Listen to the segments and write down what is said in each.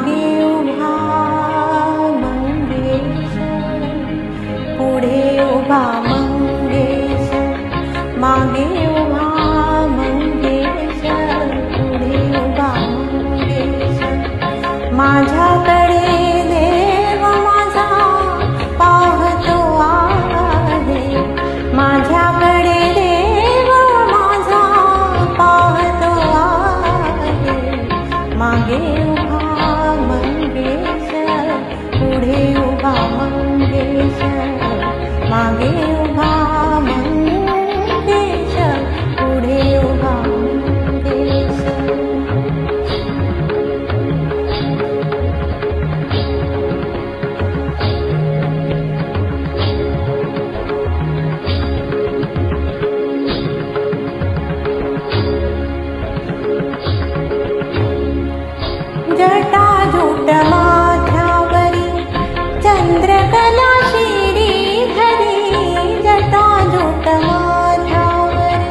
मागे उभा मंगेश, पुढे उभा मंगेश, मागे उभा मंगेश, पुढे उभा मंगेश. माझ्याकडे देव माझा पाहतो आहे, माझ्याकडे देव माझा पाहतो आहे. मागे उभा मंगेश, पुढे उभा मंगेश, मागे उभा मंगेश, पुढे उभा मंगेश. जटाजूट माथ्यावरी चंद्रकला श्रीधरी, जटाजूट माथ्यावरी,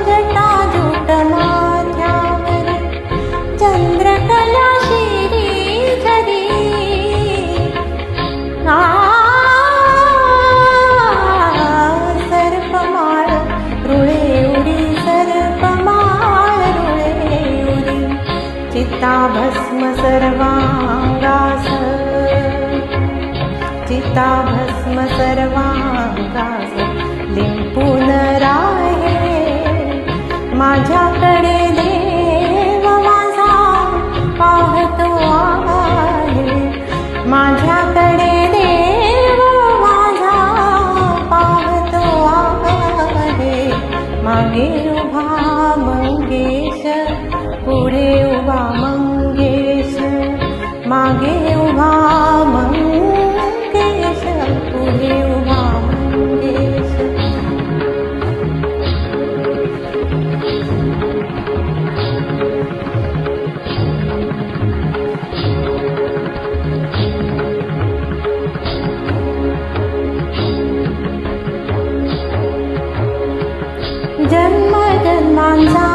जटाजूट माथ्यावरी चंद्रकला श्रीधरी. सर्पमाळ रुळे उडी, सर्पमाळ रुळे उडी, चिताभस्म सर्वांगास, चिताभस्म सर्वांगास लिंपून राहे. माझ्याकडे देव माझा पाहतो आहे, माझ्याकडे देव माझा पाहतो आहे. मागे उभा मंगेश, पुढे उभा मंगेश, मागे उभा मंगेश, पुढे उभा मंगेश. जन्म जन्मांचा